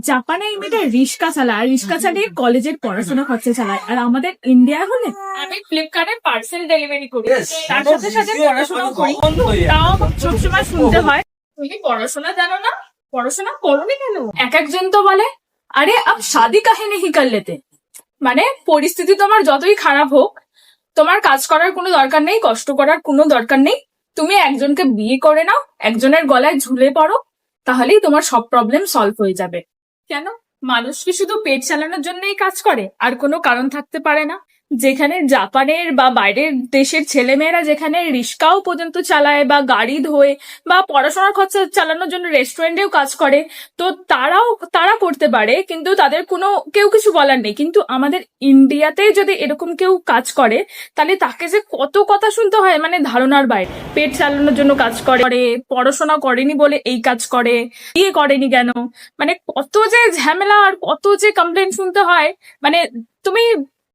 জাপানে এই মেয়েটা রিক্সা চালায়, আর রিক্সা চালিয়ে কলেজের পড়াশোনা খরচা চালায়, আর আমাদের ইন্ডিয়া হলে আমি ফ্লিপকার্টে পার্সেল ডেলিভারি করি, তার সাথে সাথে পড়াশোনা করি। তাও সবসময় শুনতে হয় তুমি কি পড়াশোনা জানো না, পড়াশোনা করোনি কেন? এক একজন তো বলে আরে আব শাদি কাহে নেহি কর লেতে, মানে পরিস্থিতি তোমার যতই খারাপ হোক, তোমার কাজ করার কোনো দরকার নেই, কষ্ট করার কোনো দরকার নেই, তুমি একজনকে বিয়ে করে নাও, একজনের গলায় ঝুলে পড়ো, তাহলেই তোমার সব প্রবলেম সলভ হয়ে যাবে। কেন? মানুষ কি শুধু পেট চালানোর জন্যই কাজ করে, আর কোনো কারণ থাকতে পারে না? যেখানে জাপানের বা বাইরের দেশের ছেলেমেয়েরা যেখানে রিক্সাও পর্যন্ত চালায় বা গাড়ি ধোয় বা পড়াশোনার খরচা চালানোর জন্য রেস্টুরেন্টেও কাজ করে, তো তারা করতে পারে, কিন্তু তাদের কোনো কেউ কিছু বলার নেই। কিন্তু আমাদের ইন্ডিয়াতে যদি এরকম কেউ কাজ করে, তাহলে তাকে যে কত কথা শুনতে হয়, মানে ধারণার বাইরে। পেট চালানোর জন্য কাজ করে, পড়াশোনা করেনি বলে এই কাজ করে, বিয়ে করেনি কেন, মানে কত যে ঝামেলা আর কত যে কমপ্লেন শুনতে হয়। মানে তুমি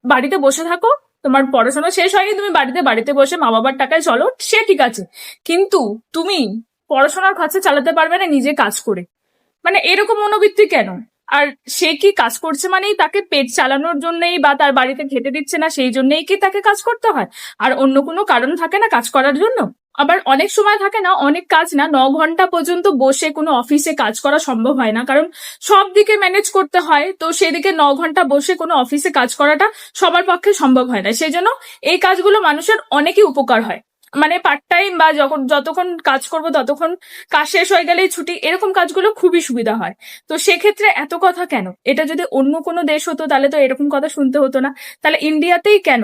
বাড়িতে বসে থাকো, তোমার পড়াশোনা শেষ হয়নি, তুমি বাড়িতে বসে মা বাবার টাকায় চলো, সে ঠিক আছে, কিন্তু তুমি পড়াশোনার খরচা চালাতে পারবে না নিজে কাজ করে। মানে এরকম মনোবৃত্তি কেন? আর সে কি কাজ করছে মানেই তাকে পেট চালানোর জন্যই বা তার বাড়িতে খেতে দিচ্ছে না সেই জন্যই কি তাকে কাজ করতে হয়? আর অন্য কোনো কারণ থাকে না কাজ করার জন্য? আবার অনেক সময় থাকে না, অনেক কাজ না 9 ঘন্টা পর্যন্ত বসে কোনো অফিসে কাজ করা সম্ভব হয় না, কারণ সব দিকে ম্যানেজ করতে হয়, তো সেদিকে 9 ঘন্টা বসে কোনো অফিসে কাজ করাটা সবার পক্ষে সম্ভব হয় না। সেই জন্য এই কাজগুলো মানুষের অনেকই উপকার হয়। মানে পার্ট টাইম বা যতক্ষণ কাজ করব ততক্ষণ, কাজ শেষ হয়ে গেলেই ছুটি, এরকম কাজগুলো খুবই সুবিধা হয়। তো সেক্ষেত্রে এত কথা কেন? এটা যদি অন্য কোনো দেশ হতো তাহলে তো এরকম কথা শুনতে হতো না। তাহলে ইন্ডিয়াতেই কেন